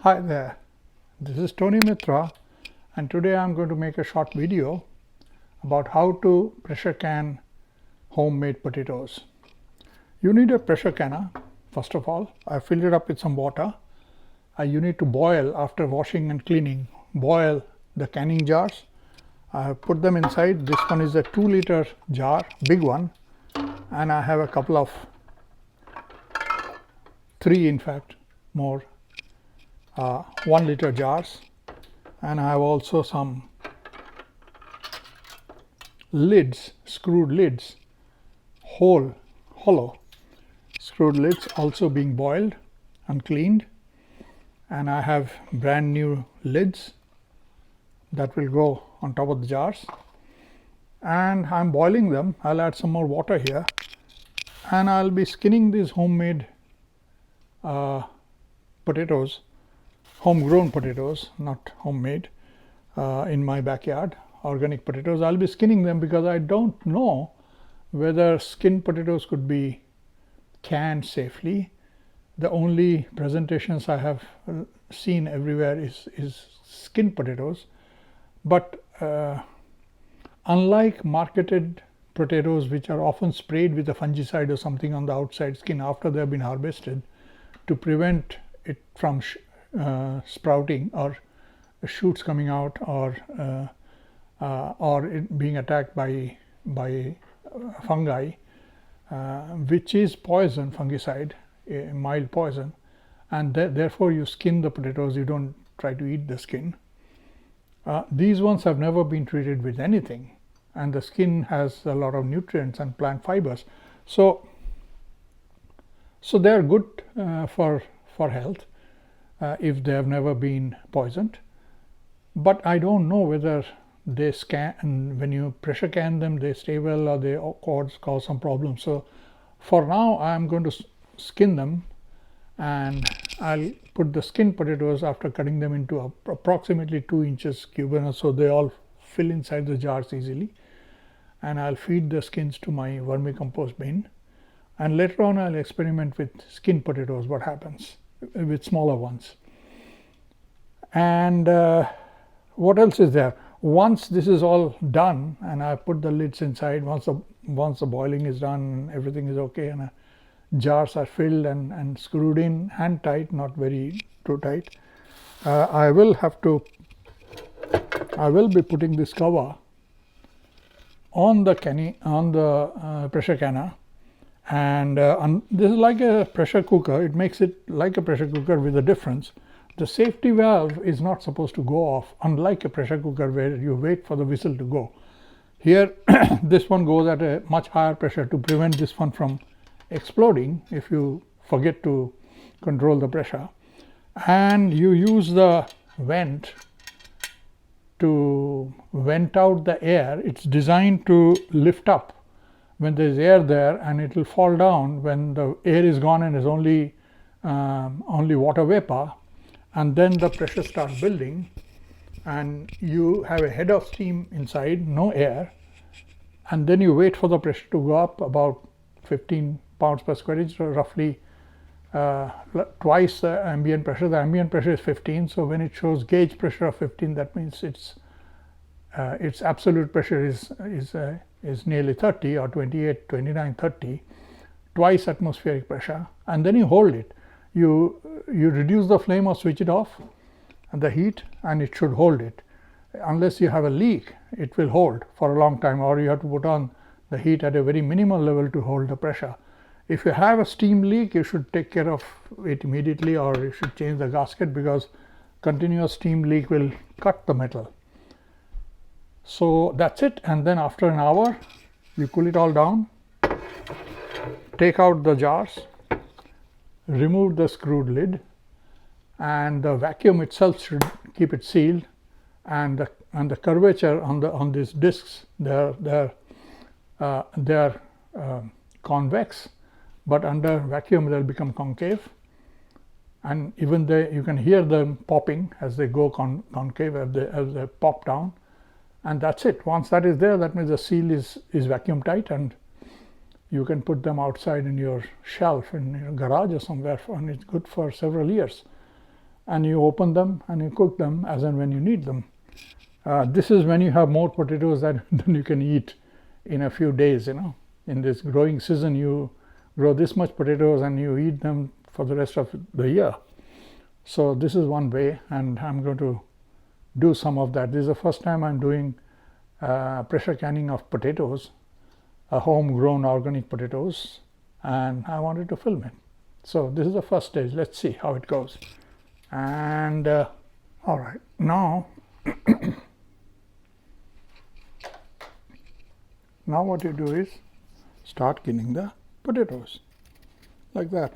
Hi there, this is Tony Mitra, and today I'm going to make a short video about how to pressure can homemade potatoes. You need a pressure canner. First of all, I filled it up with some water. You need to boil, after washing and cleaning, boil the canning jars. I have put them inside. This one is a 2-liter jar, big one, and I have a couple of 3 in fact more 1-liter jars, and I have also some lids, screwed lids, hollow screwed lids also being boiled and cleaned, and I have brand new lids that will go on top of the jars, and I'm boiling them. I'll add some more water here, and I'll be skinning these homemade potatoes, homegrown potatoes, not homemade, in my backyard, organic potatoes. I'll be skinning them because I don't know whether skinned potatoes could be canned safely. The only presentations I have seen everywhere is skinned potatoes, but unlike marketed potatoes, which are often sprayed with a fungicide or something on the outside skin after they have been harvested to prevent it from sprouting or shoots coming out, or it being attacked by fungi, which is poison, fungicide, a mild poison, and therefore you skin the potatoes. You don't try to eat the skin. These ones have never been treated with anything, and the skin has a lot of nutrients and plant fibers, so they are good for health if they have never been poisoned. But I don't know whether they scan, when you pressure can them, they stay well or they cause some problems. So for now I'm going to skin them, and I'll put the skinned potatoes after cutting them into approximately 2 inches cubic, so they all fill inside the jars easily, and I'll feed the skins to my vermicompost bin, and later on I'll experiment with skinned potatoes, what happens with smaller ones. And what else is there? Once this is all done and I put the lids inside, once the boiling is done, everything is okay, and jars are filled and screwed in hand tight, not very too tight, I will be putting this cover on the pressure canner, and this is like a pressure cooker. It makes it like a pressure cooker with a difference. The safety valve is not supposed to go off, unlike a pressure cooker where you wait for the whistle to go. Here this one goes at a much higher pressure to prevent this one from exploding if you forget to control the pressure, and you use the vent to vent out the air. It's designed to lift up when there is air there, and it will fall down when the air is gone and is only water vapor, and then the pressure starts building, and you have a head of steam inside, no air, and then you wait for the pressure to go up about 15 pounds per square inch, or roughly twice the ambient pressure. The ambient pressure is 15, so when it shows gauge pressure of 15, that means its absolute pressure is nearly 30, or 28, 29, 30, twice atmospheric pressure, and then you hold it. You reduce the flame or switch it off, and the heat, and it should hold it. Unless you have a leak, it will hold for a long time, or you have to put on the heat at a very minimal level to hold the pressure. If you have a steam leak, you should take care of it immediately, or you should change the gasket, because continuous steam leak will cut the metal. So that's it, and then after an hour you cool it all down, take out the jars, remove the screwed lid, and the vacuum itself should keep it sealed, and the curvature on these discs, they're convex, but under vacuum they'll become concave, and even you can hear them popping as they go concave, as they pop down, and that's it. Once that is there, that means the seal is vacuum tight, and you can put them outside in your shelf in your garage or somewhere, and it's good for several years. and you open them and you cook them as and when you need them. This is when you have more potatoes than you can eat in a few days. In this growing season, you grow this much potatoes and you eat them for the rest of the year. So this is one way, and I'm going to do some of that. This is the first time I'm doing pressure canning of potatoes, homegrown organic potatoes, and I wanted to film it. So this is the first stage. Let's see how it goes. And all right, now now what you do is start canning the potatoes like that.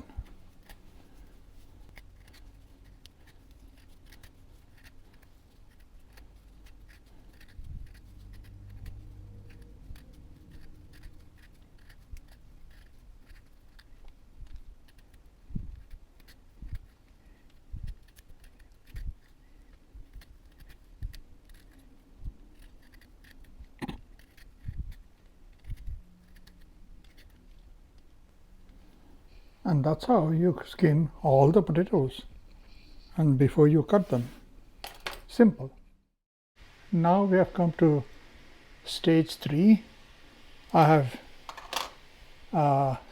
And that's how you skin all the potatoes, and before you cut them. Simple. Now we have come to stage 3. I have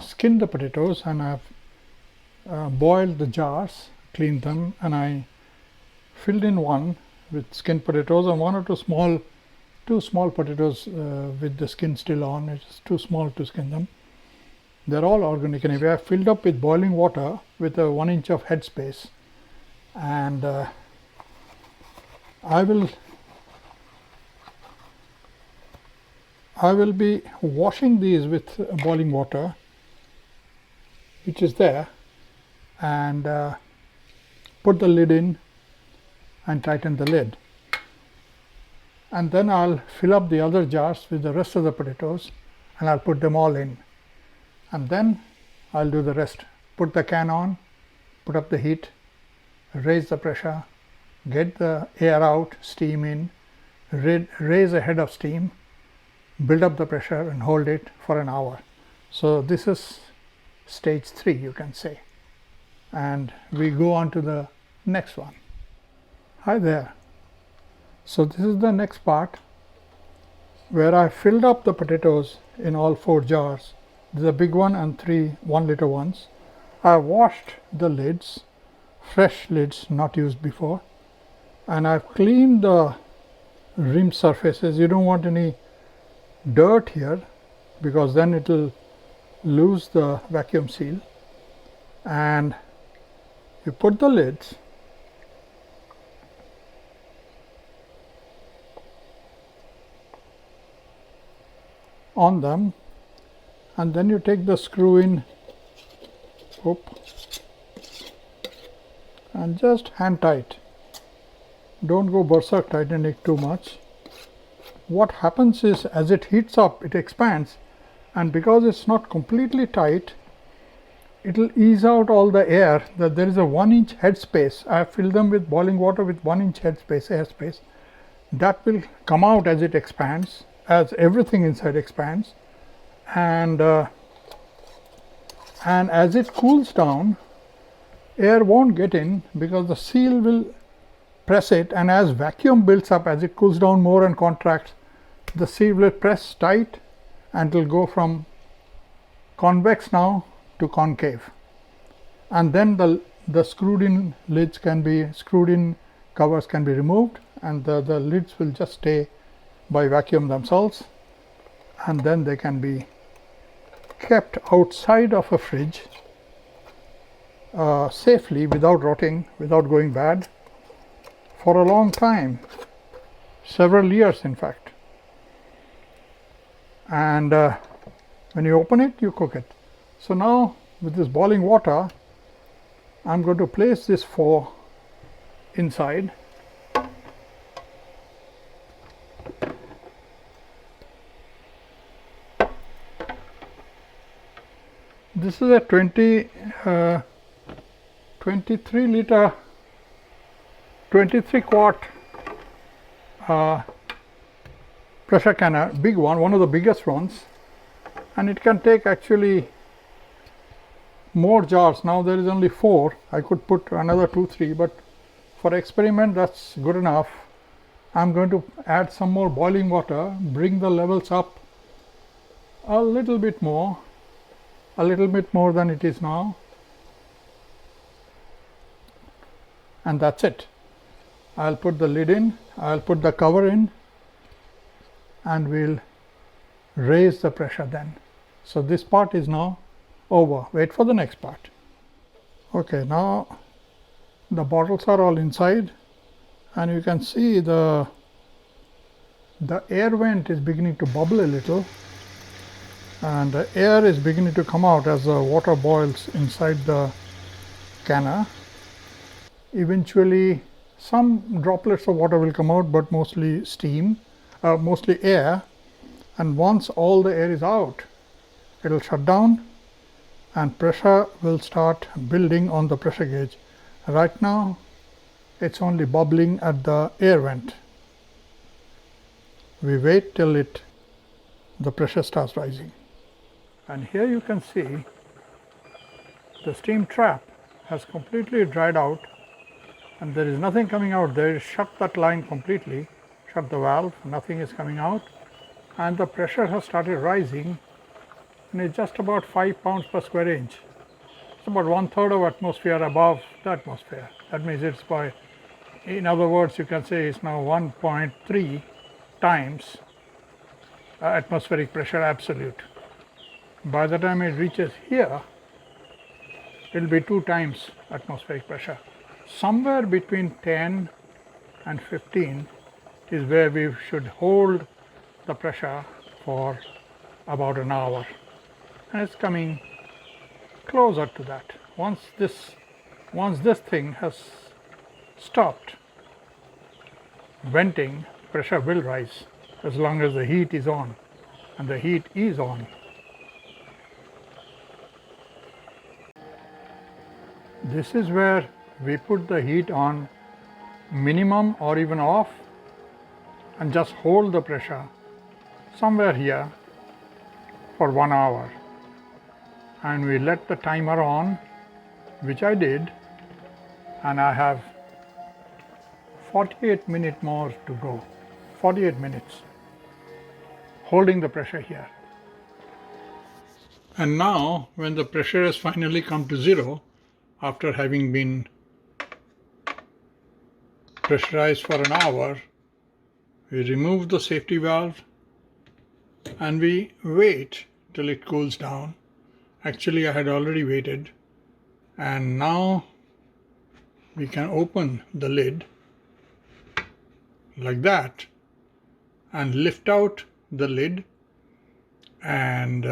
skinned the potatoes, and I have boiled the jars, cleaned them, and I filled in one with skinned potatoes and one or two small potatoes with the skin still on. It's too small to skin them. They're all organic anyway. I filled up with boiling water with a 1 inch of headspace, and I will be washing these with boiling water, which is there, and put the lid in and tighten the lid. And then I'll fill up the other jars with the rest of the potatoes, and I'll put them all in. And then I'll do the rest. Put the can on, put up the heat, raise the pressure, get the air out, steam in, raise a head of steam, build up the pressure and hold it for an hour. So this is stage 3, you can say. And we go on to the next one. Hi there. So this is the next part where I filled up the potatoes in all 4 jars. This is a big one and 3 1-liter ones. I washed the lids, fresh lids, not used before, and I've cleaned the rim surfaces. You don't want any dirt here because then it will lose the vacuum seal. And you put the lids on them, and then you take the screw in and just hand tight. Don't go berserk tightening it too much. What happens is, as it heats up, it expands, and because it's not completely tight, it will ease out all the air. That there is a 1 inch headspace. I have filled them with boiling water with 1 inch headspace, airspace. That will come out as it expands, as everything inside expands, and as it cools down, air won't get in because the seal will press it, and as vacuum builds up, as it cools down more and contracts, the seal will press tight and it will go from convex now to concave. And then the screwed in lids can be, screwed in covers can be removed, and the lids will just stay by vacuum themselves, and then they can be kept outside of a fridge safely, without rotting, without going bad, for a long time, several years in fact. And when you open it, you cook it. So now with this boiling water, I'm going to place this 4 inside. This is a 23 liter, 23 quart pressure canner, big one of the biggest ones, and it can take actually more jars. Now there is only 4. I could put another 2-3, but For experiment, that's good enough. I'm going to add some more boiling water, bring the levels up a little bit more than it is now, and that's it. I'll put the lid in, I'll put the cover in, and we'll raise the pressure then. So this part is now over. Wait for the next part. Okay, now the bottles are all inside, and you can see the air vent is beginning to bubble a little, and the air is beginning to come out as the water boils inside the canner. Eventually some droplets of water will come out, but mostly steam, mostly air, and once all the air is out, it will shut down and pressure will start building on the pressure gauge. Right now it's only bubbling at the air vent. We wait till the pressure starts rising. And here you can see the steam trap has completely dried out and there is nothing coming out there. Shut that line completely, shut the valve, nothing is coming out, and the pressure has started rising, and it's just about 5 pounds per square inch. It's about 1/3 of atmosphere above the atmosphere. That means it's by, in other words, you can say it's now 1.3 times atmospheric pressure absolute. By the time it reaches here, it will be 2 times atmospheric pressure. Somewhere between 10 and 15 is where we should hold the pressure for about an hour, and it's coming closer to that. Once this thing has stopped venting, pressure will rise as long as the heat is on, and the heat is on. This is where we put the heat on minimum or even off and just hold the pressure somewhere here for 1 hour, and we let the timer on, which I did, and I have 48 minutes more to go. 48 minutes holding the pressure here. And now when the pressure has finally come to zero after having been pressurized for an hour, we remove the safety valve and we wait till it cools down. Actually, I had already waited, and now we can open the lid like that and lift out the lid and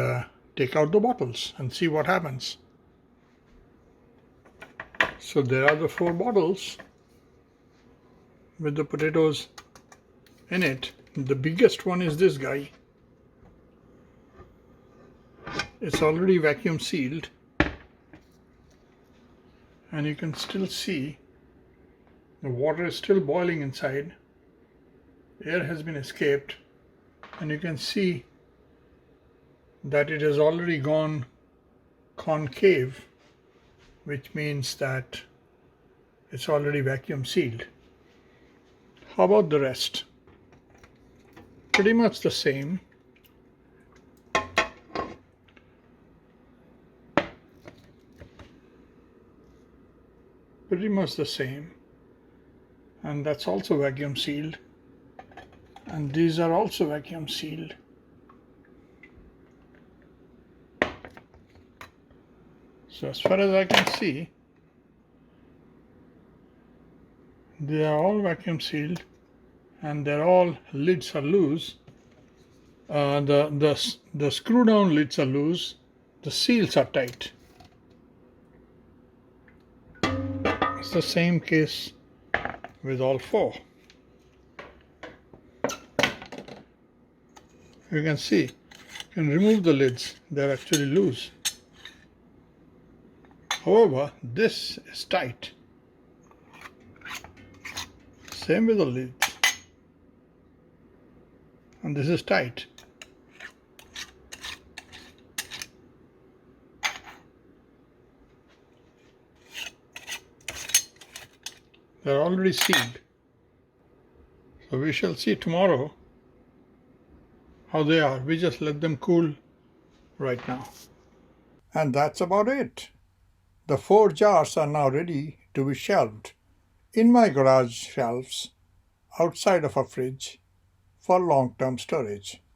take out the bottles and see what happens. So there are the 4 bottles with the potatoes in it. The biggest one is this guy. It's already vacuum sealed, and you can still see the water is still boiling inside. Air has been escaped, and you can see that it has already gone concave, which means that it's already vacuum sealed. How about the rest? Pretty much the same. Pretty much the same, and that's also vacuum sealed, and these are also vacuum sealed. So as far as I can see, they are all vacuum sealed, and they're all lids are loose. The screw down lids are loose, the seals are tight. It's the same case with all 4. You can see, you can remove the lids, they're actually loose. However, this is tight. Same with the lids, and this is tight. They're already sealed. So we shall see tomorrow how they are. We just let them cool right now. And that's about it. The 4 jars are now ready to be shelved in my garage shelves outside of a fridge for long-term storage.